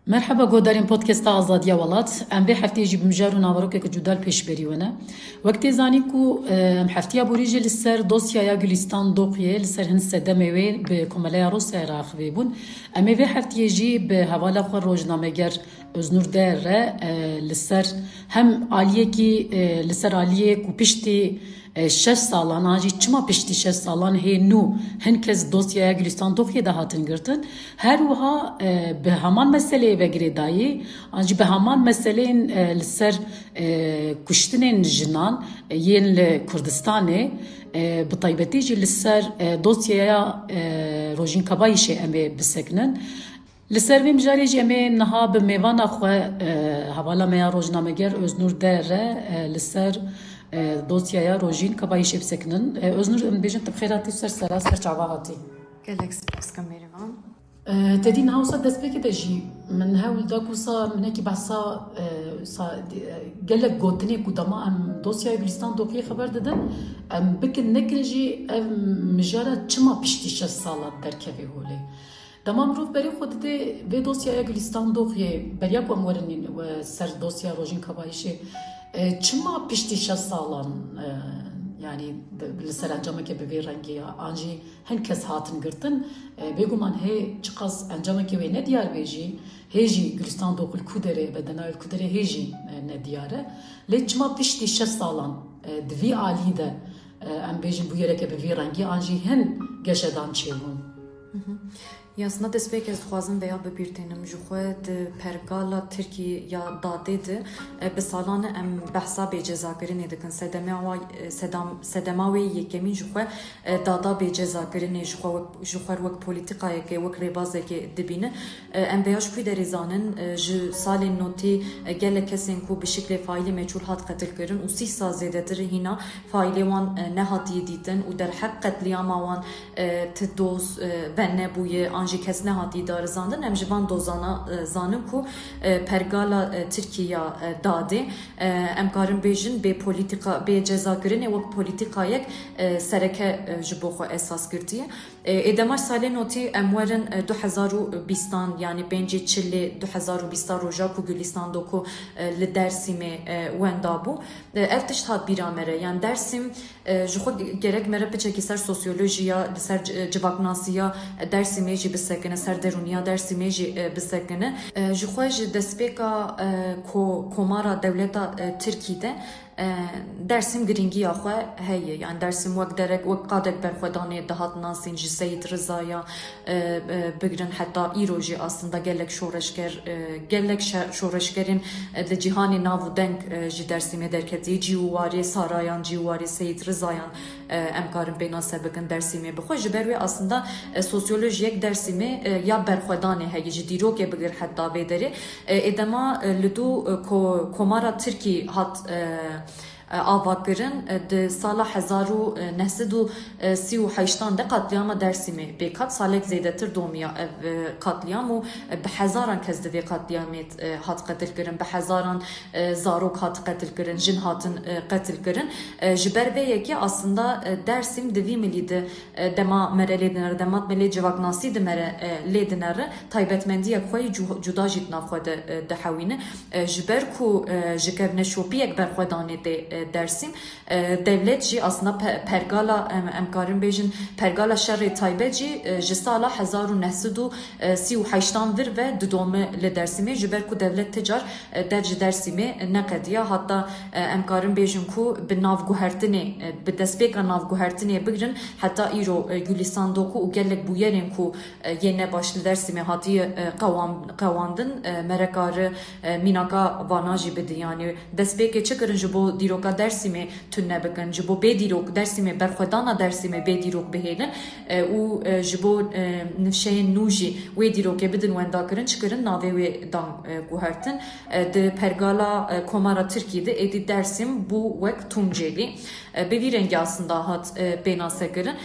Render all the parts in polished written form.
مرحبا گودارین پودکست آزادی ولات ام به هفته جی بمجار و ناوروک که جدال پیش بریونه وقتی زانی کو هفته بوریج لسر دوسیا یا گلیستان دوقیه لسر هن سدمه و به کماله روسیا راخ ویبون ام به هفته جی به حواله خور روزنامه‌گر öznur der لسر هم عالیه کی لسر عالیه کو پشتی 6 سالان آجی چما پشتی 6 سالان هی نو هنکز دوسیaya Gülistan Doğu'ya da hatın girtin. Her uha به همان مسئله وگری دایی آنجی به همان مسئله لسر کشتن جنان یین لکردستانه بطایبتی جی لسر دوسیaya روژین کبایشه امی بسکنن لسر ویم جاری جمع نها به میوان خو حوالا میا روزنامه‌گر öznur der لسر دوسیaya روژین کبایشه بسکنن öznur بیشتر تبخیراتی سر چاواتی گلکس کمیرمان تدين هاوسا دسبيك دجي من هاول داكوسا من هيك بحسا قالك قوتني قدما ام دوسيا جلستان دوقي خبر ددن ام بكن نكنجي ام مجارة چما پشتیش سالات درکوی هولی دما مروف بری خود ده به دوسیا گلستان دوقی بریا کو امورنین و سر دوسیا روژین کبایشه چما پشتیش سالان yani لسر انجامه که به رنگی آنجی هنکس هاتن گرتن بگومان هی چقاس انجامه که وی ندیار بیجی هیجی گلستان دوکل کودره بدنای کودره هیجی ندیاره لیچما پشتی 6 سالان دوی عالی ده ام بیجین bu yere که به رنگی آنجی هن گشدان چیون Yasna despek ez xwazim veya bibîrtênim ji xwe di pergala Tirkiye ya dadê de bi salan em behsa bêcezakirinê dikin sedema wê yekemîn ji xwe dada bêcezakirinê ji xwe wek polîtîkayekê wek rêbazekê dibîne em beyaş xwî derê zanin ji salên notî gelek kesên ku bi şiklê faîlê meçhûl hat qetil kirin û 30 sal zêdetir hîna faîlê wan nehatiye dîtin û derheq qetlîyama wan ti doz ve nebûye anjî kes nehatiye darizandin em ji van dozana zanin ku pergala Tirkiye dadê em karin bêjin bê polîtîka bê cezakirinê wek polîtîkayek sereke ji bo xwe esas girtiye êdemaj salê notî em werin 2020 yani pêncî çilê 2020 roja ku Gülistan Doku li Dersîmê wenda bû ev tişt hat bîra me re yani Dersîm ji xwe gerek me re piçekî ser sosyolojiya li ser civaknasiya Dersîmê jî bisekine ser derûniya Dersîmê jî bisekine ji xwe ji destpêka komara dewleta Tirkî de Dersim giringiya xwe heye yani Dersim wek derek wek qadek berxwedanê dihat nasîn ji Seyid Rizaya bigirin heta îro jî aslında gelek şoreşger gelek şoreşgerên di cîhanê nav û deng ji Dersimê derketiye cîwarê sarayan cîwarê Seyid Rizayan em karin pê nas bikin Dersimê bixwe ji ber wê aslında sosyolojiyek Dersimê ya berxwedanê heye ji dîrokê bigir heta vê derê êdema li dû komara Tirkî hat avakirin di sala 1938 de katliama Dersimê pêkat salek zêdetir domiya ev katliam û bi hezaran kes di vê katliamê hat qetil kirin bi hezaran zarok hat qetil kirin jin hatin qetil kirin ji ber vê yekê aslında Dersim di vî milî de dema mere lê dinere demat me lê civaknasî di mere lê dinere taybetmendiyek xwe cuda jî nav xwe de dihewîne ji ber ku ji kevneşopiyek berxwedanê tê Dersim devlet jî aslında pergala em karin bêjin pergala şerê taybet jî ji sala 1938 vir ve didome li Dersimê ji ber ku devlet ticar der ji Dersimê neqediye hatta em karin bêjin ku bi navguhertinê bi destpêka navguhertinê bigirin heta îro Gülistan Doku û gelek bûyerên ku yêne baş li Dersimê hatiye qewandin merekarı mînaka vana jî bidin yani destpêkê çi kirin ji bo dîroka Dersimê tune bikin ji bo bê dîrok Dersimê berxwedana Dersimê bê dîrok bihêlin û ji bo nifşeyên nû jî wê dîrokê bidin wenda kirin çikirin navê wê dan guhertin di pergala komara Tirkî de êdî Dersim bû wek Tuncêlî bi vî rengî aslında hat pênase kirin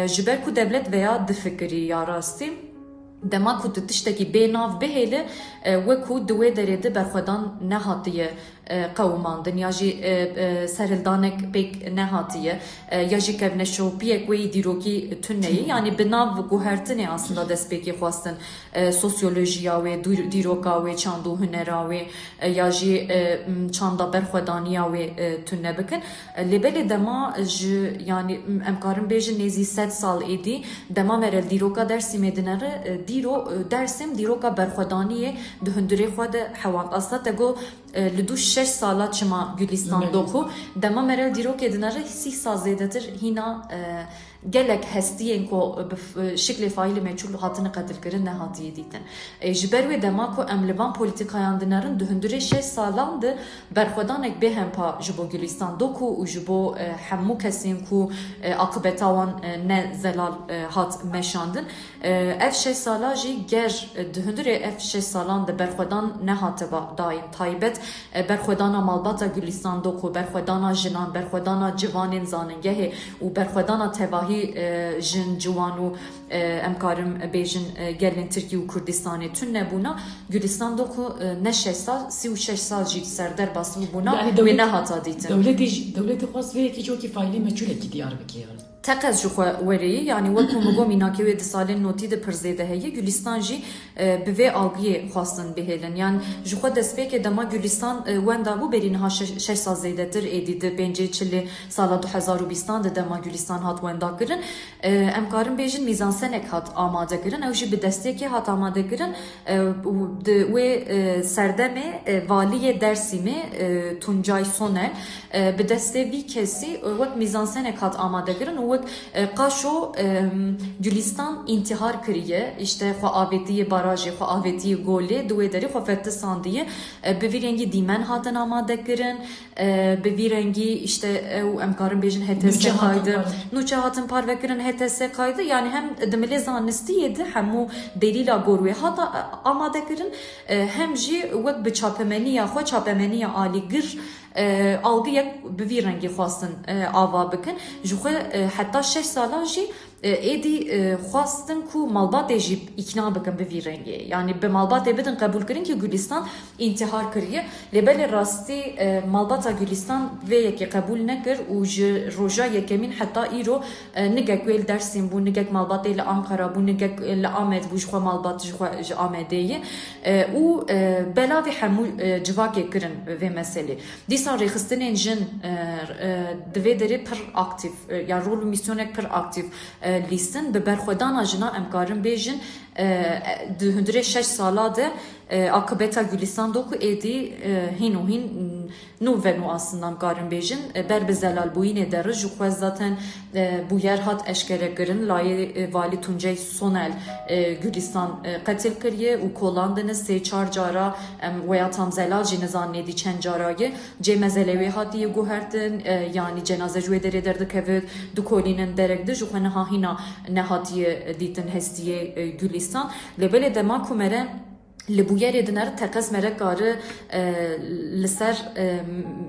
ji ber ku devlet veya difikirî ya rastî dema ku tu tiştekî bênav bihêle wekû di wê derê de berxwedan nehatiye qewmandin ya jî serhildanek pêk nehatiye ya jî kevneşopiyek wê dîrokî tuneyê yani bi nav guhertinê aslında dest pêkê xwastin sosyolojiya wê dîroka wê çand û hunera wê ya jî çanda berxwedaniya wê tune bikin lêbelê dema ji yani em karin bêjin nêzî 100 sal êdî dema mere dîroka Dêrsimê dinere dîro Dêrsim dîroka berxwedaniyê di hundirê xwe de hewand aslında te got li du 6 sala çima Gülistan doxu dema mere dîrokê dinere 30 sal zêdetir hîna gelek hestiyên ku bi şiklê faîlê meçhûl hatine qetilkirin nehatiye dîtin. Ji ber wê dema ku em li van polîtîkayan dinarin di hundirê 6 salan de berxwedanek bêhempa ji bo Gülistan doku û ji bo hemû kesên ku akibeta wan ne zelal hat meşandin. Ev 6 sala jî ger di hundirê ev 6 salan de berxwedan nehate daîm taybet berxwedana malbata Gülistan doku berxwedana jinan berxwedana civanên zanîngehê û berxwedana tevahî jin ciwan û em karim bêjin gelên Tirkiye û Kurdistanê tune nebûna Gülistan doku ne 6 sal 36 sal jî serderbas bûna wê nehata dîtin. Devletê xwast vê yekî cokî faîlê meçhûlekî diyarbikir. Teqez ji xwe wereyî yani wekû min got mînakê wê di salên notî de pir zêde heye Gülistan jî bi vê algiyê xwastin bihêlin yani ji xwe destpêkê dema Gülistan wenda bû berî niha 6 sal zêdetir êdî di pêncê çilê sala 2020 de dema Gülistan hat wenda kirin em karin bêjin mîzansenek hat amade kirin ew jî bi destêkê hat amade kirin di wê serdemê valiyê Dêrsimê Tuncay Soner bi destê vî kesî wek mîzansenek hat amade kirin û wek qaşo Gülistan intihar kiriye işte xwe avêtiye barajê xwe avêtiye golê di wê derê xwe fetti sandiye bi vî rengî dîmen hatin amade kirin bi vî rengî işte ew em karin bêjin HTS kaydı nûçe hatin parvekirin HTS kaydı yani hem di milê zanistiyê de hemû delîla gorwê hata amade kirin hem jî wek bi çapemeniya xwe çapemeniya alîgir algıyek bi vî rengî xwastin ava bikin ji xwe heta 6 salan jî êdî xwastin ku malbatê jî îkna bikin bi vî rengê yani bi malbatê bidin qebûl kirin ki Gülistan intihar kiriye lêbelê rastî malbata Gülistan vê yekê qebûl nekir û ji roja yekemîn heta îro nigek wê li Dêrsim bû nigek malbatê li Ankara bû nigek li Amed bû ji xwe malbat ji xwe ji Amedê û belavê hemû civakê kirin vê meselê dîsa rêxistinên jin di vê derê pir aktif ya rol û misyonek pir aktif lîstin bi berxwedana jina em karin bêjin di hundirê 6 sala de akibeta Gülistan doku êdî hîn û hîn nû ve nû aslında em karin bêjin ber bi zelalbûyînê de ji xwe zaten bûyer hat eşkere kirin layê valî Tuncay Sonel Gülistan qetil kiriye û kolandine 3-4 cara em weya tam zelal jî nizanî çend carayê cê mezelê wê hatiye guhertin yani cenaze ji wê derê derdikeve du kolînin derek de ji xwe niha hîna nehatiye dîtin hestiye Gülistan lêbelê dema ku mere li bûyerê dinere teqez mere karı li ser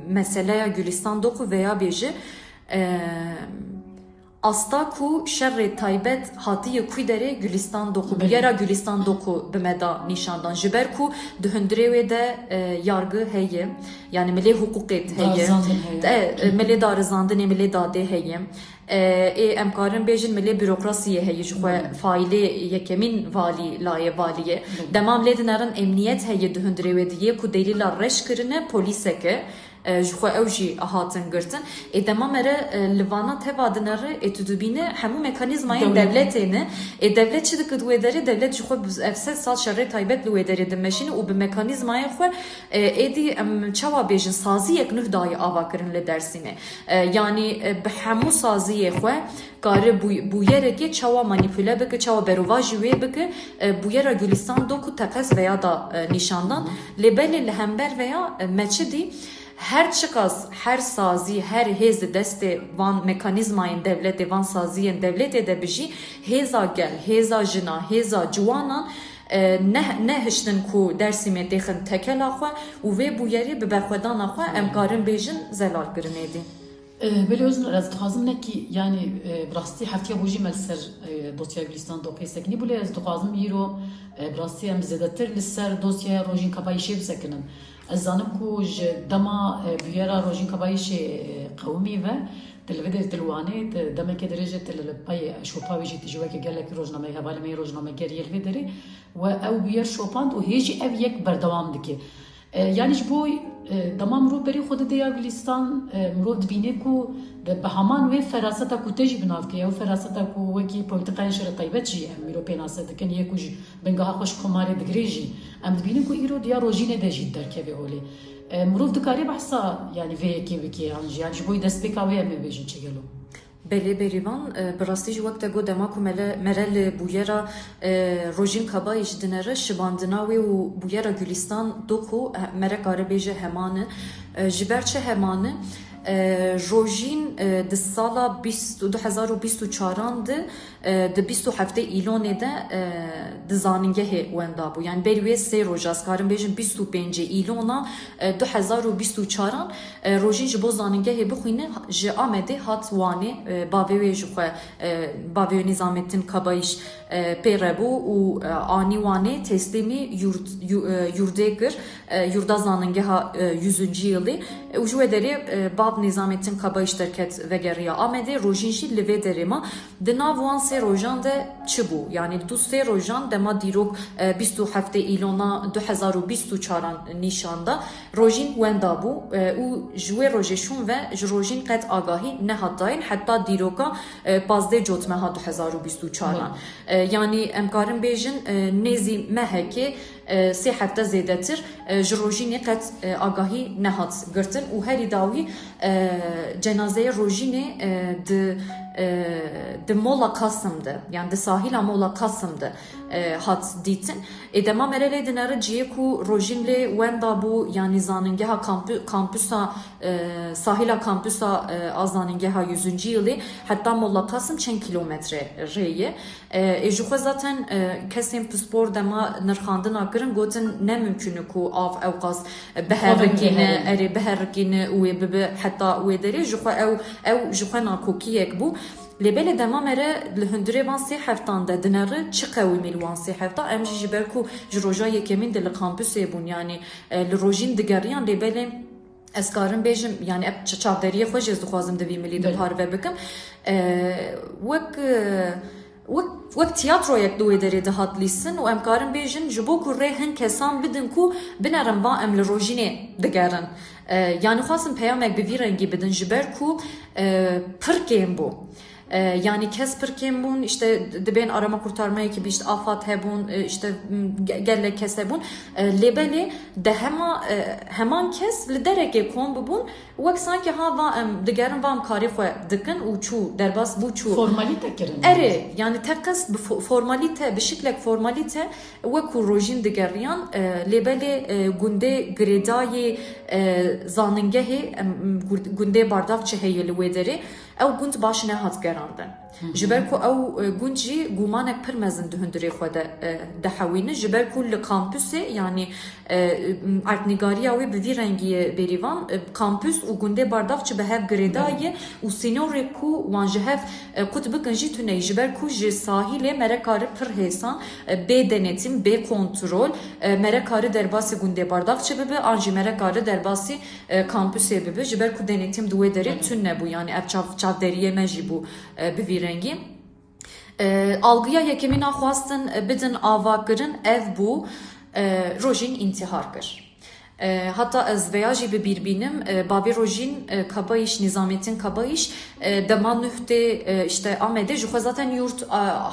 meseleya Gülistan doku veya bêje asta ku şerrê taybet hatiye ku derê Gülistan doku bûyera Gülistan doku bi me da nîşandan ji ber ku di hundirê wê de yargı heye yani milê hukukê heye milê darizandinê milê dadê heye em karin bêjin milê bürokrasiyê heye ji xwe faîlê yekemîn valî layê valiyê demam lê dinarin emniyet heye di hundirê wê diye ku delîla reş kirine polîseke ji xwe ew jî hatin girtin dema mere li vana teva dinare tu dibîne hemû mekanîzmayên devletê ne devlet çi dikir wê derê devlet ji xwe ev 100 sal şerrê taybet li wê derê dimeşîne û bi mekanîzmayên xwe êdî em çawa bêjin saziyek nûh dayê ava kirin li Dêrsimê yani bi hemû saziyê xwe karı bûyerekê çawa manipüle bike çawa berova jî wê bike bûyera Gülistan doku teqez veya da nîşandan lêbelê li hember veya meçidî her çıkaz, her sazî, her hêz destê van mekanîzmayên devletê, van saziyên devletê de bijî hêza gel, hêza jina, hêza ciwanan ne hiştin ku Dêrsimê têxin tekela xwe û vê bûyerî bi berxwedana xwe em karin bêjin zelal kirin êdî. بله özün az dixwazim nekî yani birastî heftiya bûjî me li ser dosya Gülistan doqê sekinî bûlê ez dixwazim îro birastî em zêdetir li ser dosyaya Rojînkavayî şê bisekinin. Ez zanim ku ji dema bûyera Rojînkavayî qewimî ve televîdê tilwanê demekê dirêjê li payê şopa wê jî tî ji wekî gelekî rojnameyê hevalîmeyê rojnamegeriyê li vê derê we ew bûyer şopand û hê jî ev yek berdewam dike. Yani ji bo dema mirov berê xwe dide ya Gülistan mirov dibîne ku bi heman wê feraseta ku te jî binavke ew feraseta ku wekî polîtikaya şerê taybet jî em mirov pê nas dikin yê ku ji bingeha xwe ji Komarê digirê jî em dibînin ku îro diya rojînê de jî derkeve olê. Mirov dikarî behsa yani vê yekê bike yan jî yani ji bo destpêka wê em ê bêjin çigelo. Belê berîvan bi rastî ji wek te got dema ku mere li bûyera Rojînkavayî ji dinere şibandina wê û bûyera Gülistan doku mere kare bêje heman e ji ber çi heman e Rojîn di sala 2024 de di 27 îlonê de di zanîngehê wenda bû. Yani berî wê sê roj ez karim bêjin 25 îlona 2024 Rojîn ji bo zanîngehê bixwîne ji Amedê hat wanê bavê wê ji xwe bavê wê Nîzamettin Kabayîş pê rebû û anî wanê teslîmî yurdê kir yurda zanîngeha 100. yılê û ji wê derê bav Nîzamettin Kabayîş derket vegeriya Amedê Rojîn jî li vê derê ma di nav wan sê rojan de çi bû? Yani du sê rojan dema dîrok 27 îlona 2024 nîşanda Rojîn wenda bû û ji wê rojê şûn ve ji Rojîn qet agahî nehatayîn heta dîroka 15 cotmeha 2024 yani em karin bêjin nêzî mehekê sê hefte zêdetir ji Rojînê qet agahî nehat girtin û herî dawî cenazeye Rojînê di Mola Kasım'dı. Yani di sahila Mola Kasım'dı hat dîtin. Dema merelê dinere ciyê ku Rojîn lê wenda bû yani zanîngeha kampüsa sahila kampüsa a zanîngeha 100. yılê heta Mola Kasım çend kilometre rêye. Ji xwe zaten kesên pispor dema nirxandina kirin gotin ne mümkün ku av ew qas biherikîne erê biherikîne wê bibe heta wê derê ji xwe ew ji xwe nakokiyek bû. Lebele dema mere li hundirê van sê heftan de dinere çi qewîmî li wan sê hefta em jî ji ber ku ji roja yekemîn de li kampüsê bûn yani li Rojîn digeriyan lêbelê ez karim bêjim yani ev çavderiyê xwe jî ez dixwazim di vî milî de parve bikim wek tiyatroyek di wê derê dihat lîstin û em karin bêjin ji bo ku rê hin kesan bidin ku binerin va em li Rojînê digerin yani xwastin peyamek bi vî rengî bidin ji ber ku pirkên bû. Yani kes pirkên bûn işte dibên arama kurtarma ekibi işte afat hebûn işte gelek kes hebûn lêbelê de heman kes li derekê kom bibûn wek sankî ha va em digerin va em karî xwe dikin û çû derbas bû çû formalîte kirin erê yani teqes bi formalîte bi şiklek formalîte wekû Rojîn digeriyan lêbelê gundê girêdayê zanîngehê gundê bardavçî heye li wê derê ew gund baş nehat gerandin. Ji ber ku ew gund jî gumanek pir mezin di hundirê xwe de dihewînin ji ber ku li kampüsê yani artnîgariya wê bi vî rengiyê berîvan kampüs û gundê bardavçî bi hev girêdayê û sînorê ku wan ji hev qut bikin jî tuneyî ji ber ku ji sahîlê mere karî pir hêsan bê denetîm bê kontrol mere karî derbasî gundê bardavçî bibe an jî mere karî derbasî kampüsê bibe ji ber ku denetîm di wê derê tune bû yani ev çavderiyê me jî bû bi vî rengî. Algıya yekemîn xwastin bidin ava kirin ev bû Rojîn intihar kir. Hatta ez veya jî bi bîrbînim bavê Rojîn Kabayîş Nîzamettin Kabayîş dema nûhtê işte Amedê ji xwe zaten yurt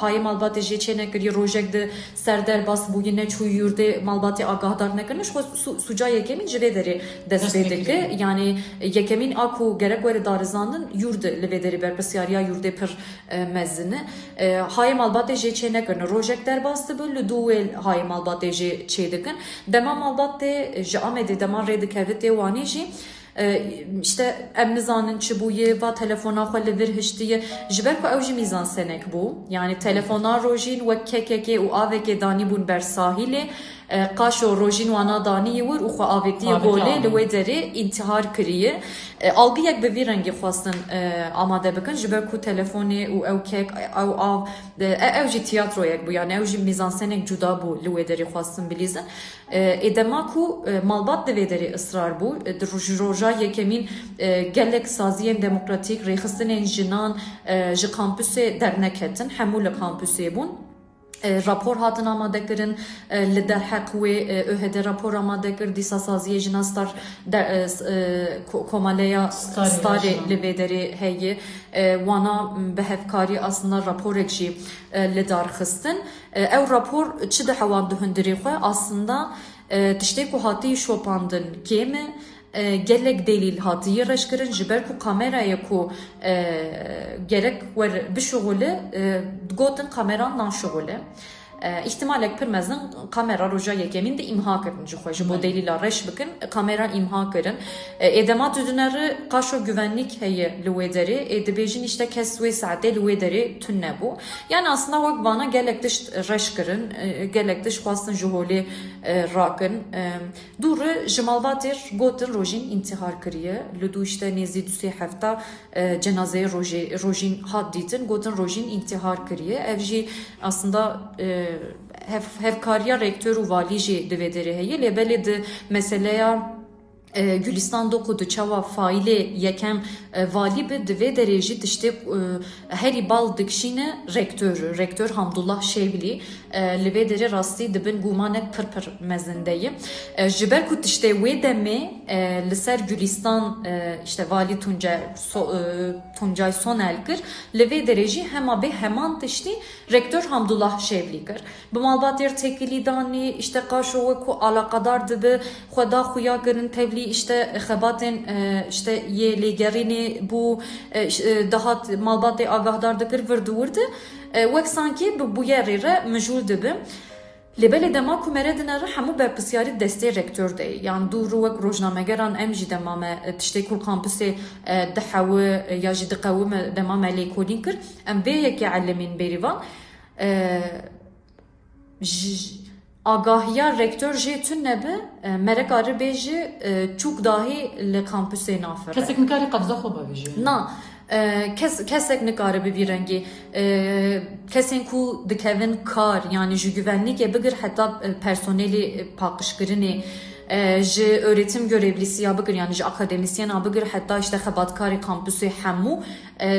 hayê malbatê jê çê nekiriye rojek di ser derbas bûyî neçû yurdê malbatê agahdar nekirine ji xwe suca yekemîn ji vê derê dest pê dike yani yekemîn a ku gerek were darizandin yurd li vê derê berpirsiyariya yurdê pir mezin e hayê malbatê jê çê nekirine rojek derbas dibe li dû wê hayê malbatê jê çê dikin dema malbatê ji Amedê dema rê dikevit tê wanê jî işte em nizanin çi bûye va telefona xwe li vir hiştiye ji ber ku ew jî mîzan senek bû yani telefona Rojîn wek kekekê û avekê danî bûn ber sahîlê قاشو روژین وانا دانی ور و خو آویتی گوله لودری انتحار کریه algı یک به ویرنگی خواستن آماده بکن جبر کو تلفنی او کیک او جی تیاترو یک بو یعنی او جی میزانسن یک جدا بو لودری خواستن بلیزن ادما کو malbat لودری اصرار بو در روجا یکمین گلک سازی دموکراتیک ریخستن جنان ج کامپوس درنکتن حمول کامپوس بون rapor hatın amade kirin li derheq wê ÖHD rapor amade kir dîsa saziyê jina star komaleya starê li vê derê heye wana bi hevkarî aslında raporek jî li darxistin ew rapor çi di hewan di hundirê xwe aslında tiştê ku hatî şopandin kêm gelek delil hatiye reşkirin jiber ku kameraya ku gerek wer bişogule gotin kameran naşogule ihtimalek pirmezin kamera roja yekemin de imha kirin jixwe bu delila reş bikin kamera imha kirin edemat üdüneri qaşo güvenlik heye lüvederi dibêjin işte kes wê saate lüvederi tünne bu yani aslında wek vana gelek diş reş kirin gelek diş xwastin ji holê rakin dûr ji malbatê gotin rojîn intihar kiriye li dû işte nêzî du sê hefta cenazeyê rojîn hat dîtin gotin rojîn intihar kiriye ev jî aslında hevkariya rektör û valî jî divê derê heye lêbelê di meseleya Gülistan dokudu çava faile yekem vali bi divê derê jî tiştê herî bal dikişîne rektör Hamdullah Şevlî li vê derê rastî dibin gumanek pir mezindeyî ji ber ku tiştê wê demê li ser Gülistan işte valî Tuncay Sonel kir li vê derê jî hema bê heman tiştî rektör Hamdullah Şevlî kir bi malbatê tekilî danî işte qaşo we ku alaqadar dibe xweda xuya kirin tevlî işte xebatên işte yê lêgerînê bu dahat malbatê agahdar dikir vir dûrdi wek sankî bi bûyerê re mijûl dibin lêbelê dema ku mere dinere hemû berpisyarî destê rektör de yani dûr wek rojnamegeran em jî dema me tiştê ku kampusê dihewe ya jî diqewime dema me lêkolîn kir em vê yekê elimîn bêrîvan Agahiya rektör jê tune bi merek arı bêjî çûk dahî li kampusê nafir kesek nikare qabza xwe bavêje na kesek nikare bi vî rengî kesên ku dikevin kar yani ji güvenlikê bigir heta personelê paqişkirinê ji öğretim görevlisi ya bigir yani ji akademisyen ya bigir hatta işte xebatkarê kampüsê hemû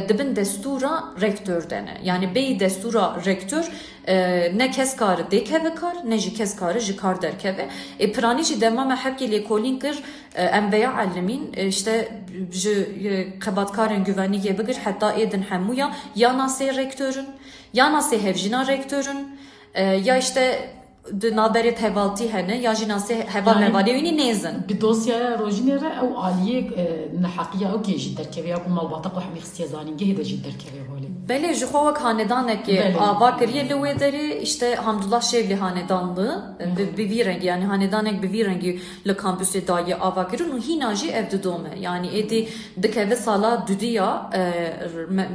dibin destûra rektör dene yani bêyî destûra rektör ne kes karı dêkeve kar ne jî kes karı ji kar derkeve piranî jî dema me hekî lêkolîn kir em veya elimîn işte ji xebatkarên güvenlikê bigir heta êdin hemûya ya nasê rektörün ya nasê hevjîna rektörün ya işte naberê hevaltî hene ya jî nasê heval mevalê wînî nêzin bi dosyaya rojînê re ew aliyê neheqiya ew kê jî derkeve ya ku malbata xwe hemî xistiye zanîngehê de jî derkeve holê belê ji xwe wek hanedanekê ava kiriye li wê derê işte Hamdullah Şevlî hanedanlığı bi vî rengî yani hanedanek bi vî rengî li kampüsê dayê ava kirin û hîna jî ev didome yani êdî dikeve sala dudiya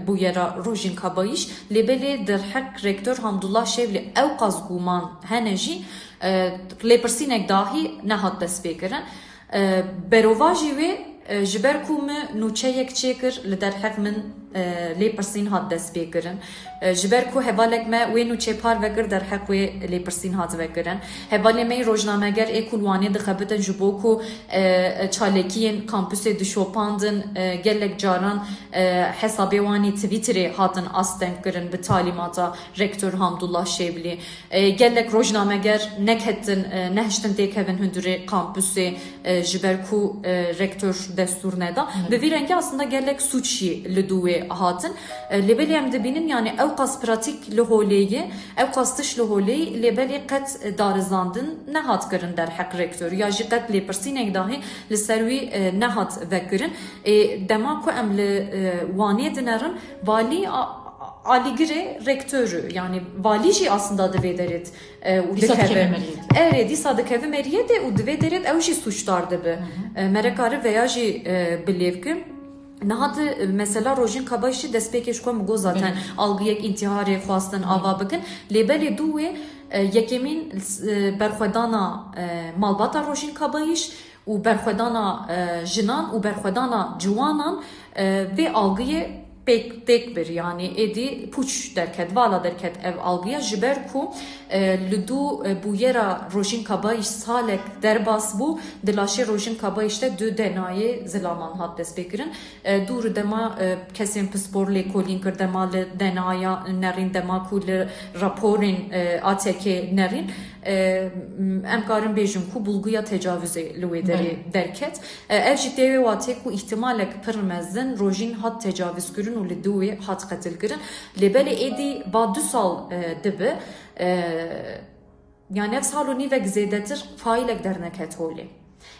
bûyera rojîn kabayîş lêbelê derhek rektör Hamdullah Şevlî ew qas guman hene jî lêpirsînek dahî nehat dest pê kirin berova jî wê ji ber ku me nûçeyek çêkir li derheq min lêpirsîn hat dest pê kirin ji ber ku hevalek me wê nûçê par vekir derheq wê lêpirsîn hat vekirin hevalê me rojnameger ê ku wanê dixebitin ji bo ku çalekiyên kampüsê dişopandin gelek caran hesabê wanî Twitterê hatin asteng kirin bi talîmata rektör Hamdullah Şevlî gelek rojnameger nekettin nehiştin têkevin hundirê kampüsê ji ber ku rektör destûr neda bi vî rengî aslında gelek suç jî li dû hatin lêbelê em dibînin yani ew qas pratik li holêyê ew qas tiş li holêyê lêbelê qet darizandin nehat kirin derheq rektör ya jî qet lêpirsînek dahî li ser wî nehat vekirin dema ku em li wanê dinerin valî aligirê rektörü yani valî jî aslında divê derêt dikeve evet dîsa dikeve meriyê de û divê derêt ew jî suçdar dibe merekarî veya jî bilêvkin Nahat mesela rojin kabayişi destpêkê ji xwe go zaten algıyek intiharê xwastin ava bikin lêbelê dû wê یکمین برخودانا مالباتا روژین کابایش و برخودانا جنان و برخودانا جوانان و algıyı pek bir yani edi puç derket vala derket ev algıya jiber ku ludu bu yera rojin kabayış salek derbas bu dilaşe rojin kabayışta dü denaye zilaman hat despekirin dur dema kesin pspor le kolin kır dema denaya nerin dema kul raporin ateke nerin emkarın bejun ku bulguya tecavüze lüvederi derket ev ciddevi vate ku ihtimalek pırmezden rojin hat tecavüz kürün u liduvi hat katil kürün lebele edi ba 2 sal dibi yani ev saloni ve gzedetir failek derneket holi.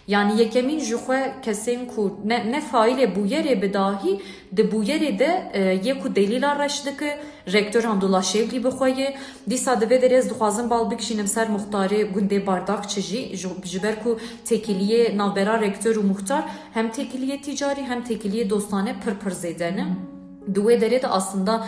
Yani yekemin juhe kesin ku ne faile bu yere bedahi de bu yere de yeku delil araştıkı rektör Hamdullah Şevli bixoye disa de verez duxazın balbik şinem ser muhtari günde bardak çiji jiber ku tekiliye navbera rektör u muhtar hem tekiliye ticari hem tekiliye dostane pırpır zedeni. Duve dere de aslında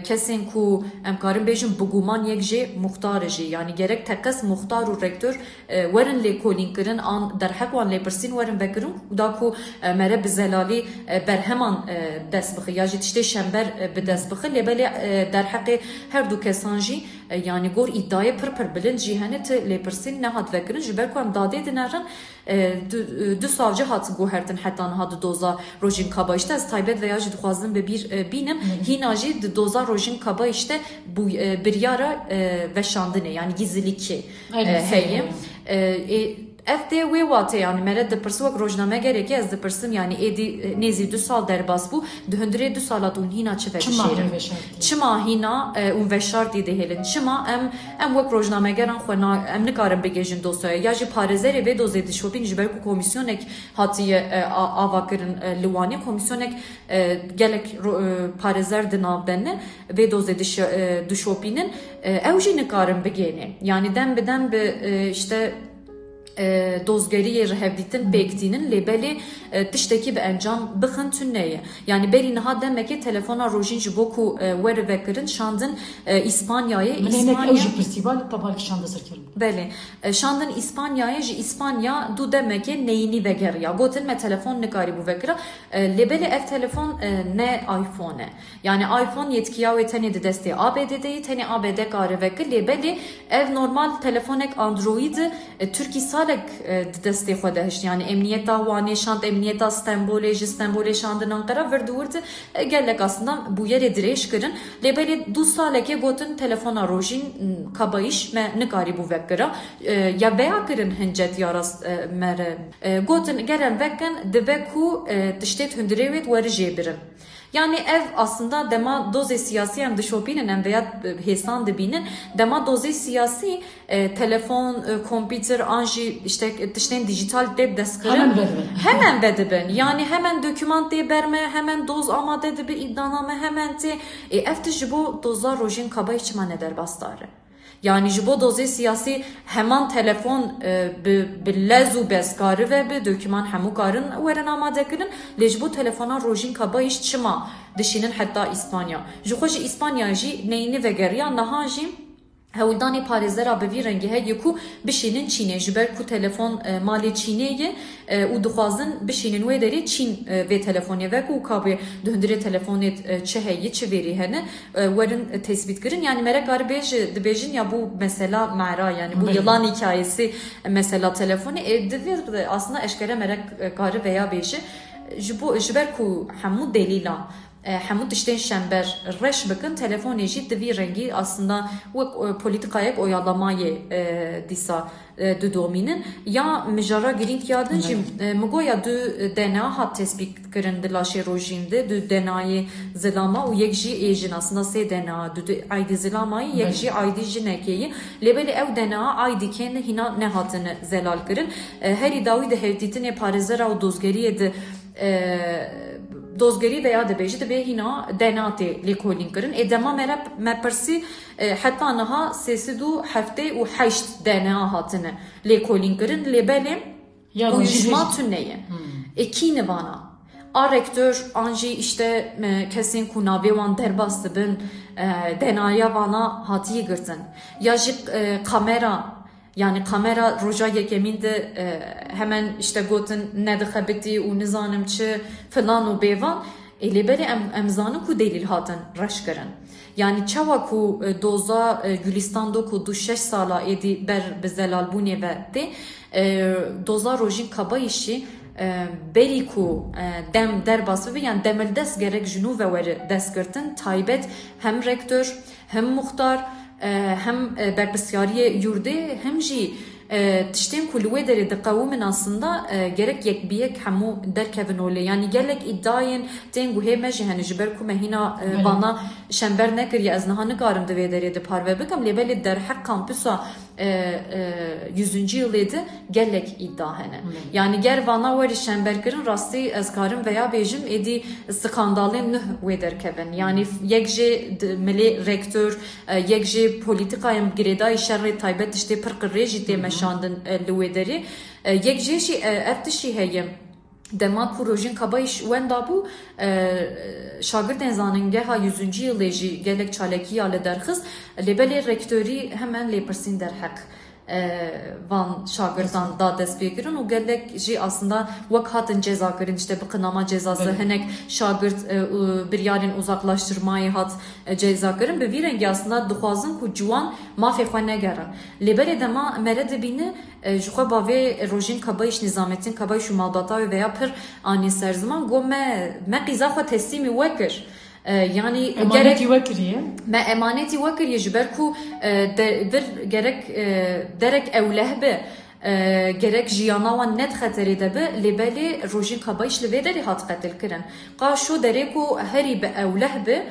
kesin ku emkarın bejin buguman yekje muhtar ji yani gerek tekas muhtar u rektör verin le kolinkirin an derhekwan le persin verin vekirin da ku mere bizelali berheman desbixi ya jitişte şember bidesbixi lebele derheki her du kesanji yani gor iddiaya pırpır bilin cihanet le persin ne hat vekirin jiber ku em dade dinerin du savcı hat gohertin hetan hat doza rojin kaba işte az taybet veya jid xwazin be bir binem hina jid doza rojin kaba işte bu bir yara veşandine yani gizlilik heyim Evde ve vate yani mere de persuak rojname gereki ez de persim yani edi nezi 2 sal derbas bu döndüre 2 salat un hina çeve şerim çima hina un veşarti de helin çima em vak rojname geran xona em nikarim begejin dosyaya ya ji parezeri ve doze de şopin jiber ku komisyonek hatiye avakirin luwani komisyonek gelek parezer de navdenne ve doze de şopinin evji nikarim begene yani dem beden be işte dozgeriye rehevditin bektinin lebeli tişteki bir encam bıxın tünneye. Yani beri naha demek ki telefona rojin jiboku veri vekirin şandın İspanya'ya İspanya festival tabal şanda sırkırım. Beli. Şandın İspanya'ya İspanya du demek ki neyini veger ya. Gotin me telefon nikari bu vekira. Lebeli ev telefon ne iPhone. Yani iPhone yetkiya ve teni de desteği ABD'deyi teni ABD kari vekir. Lebeli ev normal telefonek Android Türkiye salek desteği xodehiş. Yani emniyet davane şant emniyet İstanbul'e şandın Ankara verdurdu. Gelek aslında bu yere direş kırın. Lebeli du saleke gotin telefona rojin kabayış me nikari bu vekira. Ya veya kırın hincet yaras mere. Gotin gelen vekin deveku tiştet hündürevet veri jebirin. Yani ev aslında dema doze siyasi hem dışopinin hem veya hesan dibinin dema doze siyasi telefon, kompüter, anji işte dijital deb deskırın hemen bedibin. Yani hemen doküman de berme, hemen doz amade de bir iddianame hemen te ev jibo doza rojin kaba içma ne der bastarı. Yani jibo doze siyasi hemen telefon bilezu beskarı ve bir doküman hemu karın veren amade kırın. Lejbo telefona rojin kaba iş çıma dışının hatta İspanya. Jihoji İspanya ji neyini ve geriya naha ji Hevdani parezera bevi rengi heye ku bişinin Çin'e jiber ku telefon mali Çin'e u duxazın bişinin ve deri Çin ve telefonu ve ku kabe döndüre telefonet çeheye çeviri hene verin tespit kırın yani merak arbej dibejin ya bu mesela mera yani bu yılan hikayesi mesela telefonu devir aslında eşkere merak karı veya beji jiber ku hamu delila Hemut işte şember reş bakın telefon eji devi rengi aslında o politikaya oyalamayı disa du dominin ya mejara girint yadıncım mugoya du DNA hat tespit kırındılar şerojinde du DNA'yı zilama o yekji ejin aslında se DNA du aydi zilamayı yekji aydi jinekeyi lebeli ev DNA aydi kendi hina ne hatını zelal kırın her idavi de hevditine parezera o dozgeriye de dozgeri veya da beji de be hina denate lekolin kırın edema merap mepersi hatta naha sesi du hafte u haşt DNA hatını lekolin kırın lebele uyuşma tünneye ekini bana a rektör anji işte kesin ku navê wan derbas dibin denaya vana hatiye girtin ya jî kamera yani kamera roja yekemîn de hemen işte gotin nedixebitî û nizanim çi filan û bêvan lêberê em zanin ku delîl hatin reş kirin. Yani çawa ku doza Gülistan do ku du 6 sala êdî ber bi zelalbûnê ve tê doza rojîn kabayîşî berî ku dem derbas bibe yani demil dest gerek ji nû ve were destkirtin taybet hem rektör hem muxtar hem berpisyariye yurdê hem jî tiştên ku li wê derê diqewîmin aslında gerek yekbiyek hemû derkevin olê yani gelek iddiayên tên guhê me jî hene ji ber ku me hîna vana şember nekiriye ez niha nikarim di vê derê de parve bikim lê belê derheq kampüsa 100. yılıydı gelek iddia hene. Yani ger vana weri şember kirin rastî ez karim veya bêjim êdî skandalên nûh wê derkevin. Yani yek jê milê rektör yek jê polîtikayên girêdayî şerrê taybet tiştê pir qirrê jî tê meşandin li wê derê. Yek jê jî ev tişî heye. Dema ku rojin kabayîş wenda bû şagirdên zanîngeha 100. yılê jî gelek çalekiya li derxist lêbelê rektörî hemen lêpirsîn derheq van şagirdan da dest pêkirin û gelek jî aslında wek hatin ceza kirin işte bi qinama cezası hinek şagird biryarên uzaklaştırmayê hat ceza kirin bi vî rengî aslında dixwazin ku ciwan mafê xwe negerin lêberê dema mere dibîne ji xwe bavê rojîn kabayîş Nizamettin Kabayîş û malbatayê veya pir anî serziman got me qîza xwe teslîmî we kir yani emanetî we kiriye me emanetî we kiriye ji ber ku vir gerek derek ewleh be gerek jiyana wan net xeterê de bi lêbelê rojîn kabayîş li vê derê hat qetil kirin qa şo derê ku herî bi ewleh be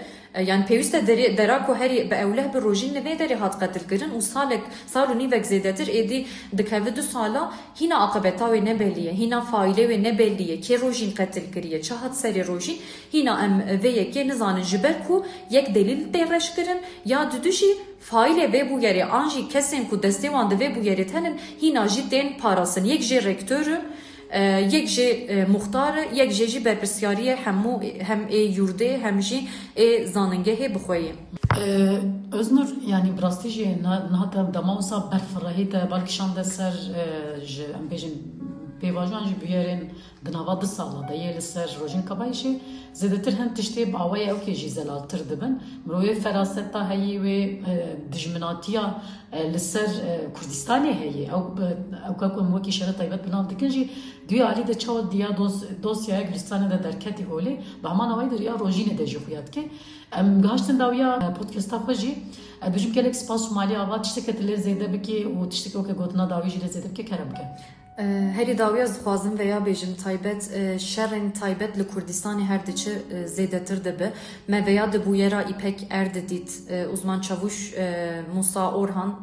yani pêwîst e dera ku herî bi ewleh bi rojîn li vê derê hat qetil kirin û sal û nîvek zêdetir êdî dikeve 2 sala hîna aqibeta wê nebelliye hîna faîlê wê nebelliye kê rojîn qetil kiriye çi hat serê rojîn hîna em vê yekê nizanin ji ber ku yek delîl tê reş kirin ya du jî faîlê vê bû yerê an jî kesên ku destê wan di vê bû yerê tenin hîna jî tên parastin yek jê rektörü yek jê muxtarı yek jê jî berpirsyariye hemû hem ê yurdê hem jî ê zanîngehê bixweyê. Öznur yani birastî jî niha te dema wisa berfirehî te balkişan de ser ji em bêjin pêvajoyan jî bûyerên di nava 2 sala de yê li ser rojîn kabayîşê zêdetir hin tiştê bi awayê ew kê jî zelaltir dibin mirovê feraseta heyî wê dijminatiya li ser Kurdistanê heye ew ka ku em wekî şerê taybet binav dikin jî duya alî de çawa diya dosyaya Gülistanê de derketî holê bi heman awayî de riya rojînê de jî xuya dike em gihiştin dawiya podcasta xwe jî dibêjim gelek spas û malî ava tiştekê te lê zêde bikê û tiştekê wekî gotina dawî jî lê zêde bike kerem bike. Herî dawiya dixwazim veya bêjim taybet şerên taybet li Kurdistanê her diçe zêdetir dibe me veya di bûyera İpek Erdidît uzman çavuş Musa Orhan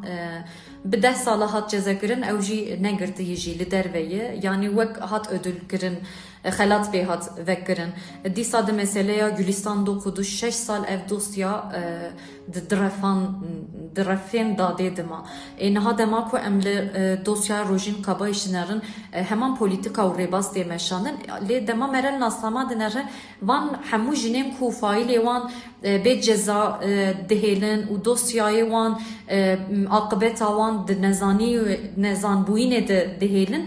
bi 10 sala hat cezekirin ew jî negirtiye jî li derveyê yani wek hat ödül kirin xelat bê hat vekirin dîsa di meseleya Gülistan do ku du 6 sal ev dosya di direfên dadê dima niha dema ku em li dosya rojîn kabayîşî nerin heman polîtika û rêbas tê meşandin lê dema mere naslama dinerin van hemû jinên ku faîlê wan bê ceza dihêlin û dosyayê wan aqibeta wan di nezanbûyînê de dihêlin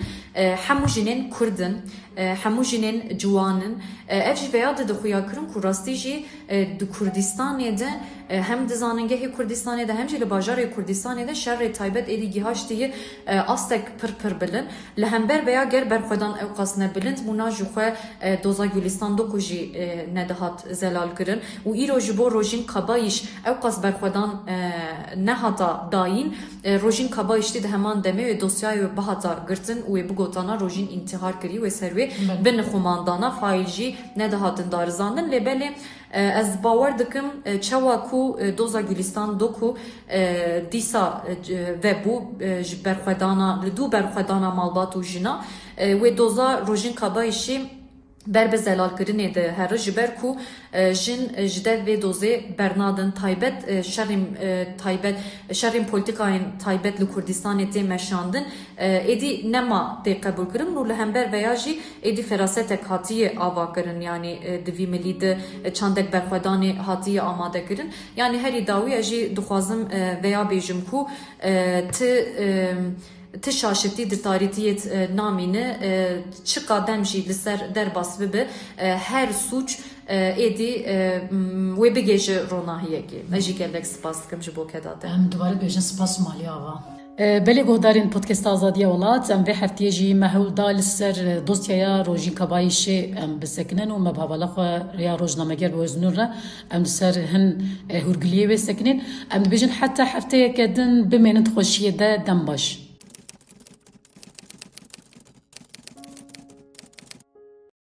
hemû jinên Kurdin hemû jinên ciwanin ev jî veya de dixuya kirin ku rastî jî di Kurdistanê de hem di zanîngehê Kurdistanê de hem jî li bajarê Kurdistanê de şerrê taybet êdî gîhaştiyê astek pir bilin li hember veya ger berxwedan ew qas nebilind bûna ji xwe doza Gülistan do ku jî nedihat zelal kirin û îro ji bo rojîn kabayîş ew qas berxwedan nehata dayîn rojîn kabayîştî di heman demê wê dosyayê bihata girtin û wê bigotana rojîn intihar kirî wê ser wê bin xumandana faîl jî nedihatin darizandin lê belê ez bawer dikim çawa ku doza Gülistan do ku dîsa vebû ji berxwedana li dû berxwedana malbat û jina wê doza rojîn kabayîşî ber bi zelalkirinê de here ji ber ku jin ji dev vê dozê bernadin taybet şerên polîtikayên taybet li Kurdistanê tê meşandin êdî nema tê qebul kirin û li hember veya jî êdî ferasetek hatiye ava kirin yani di vî milî de çandek berxwedanê hatiye amade kirin yani herî dawî ez jî dixwazim veya bêjim ku ti şaşirtî di tarîtiyê namîne çi qadem jî li ser derbas bibe her suç êdî wê bigêje ronahiyekê. Ez jî gelek spas dikim ji bo kedate. Em dubare bêjin spas malî ava. Belê guhdarên podcast Azadiya Welat em vê heftiyê jî mehewl da li ser dosyaya Rojîn Kabayîşê em bisekinin û me bi hevala xwe ya rojnameger bi Êzînûr re em li ser hin hûrgiliyê wê sekinin em dibêjin heta hefteyeke din bimênin xweşiyê de dem baş.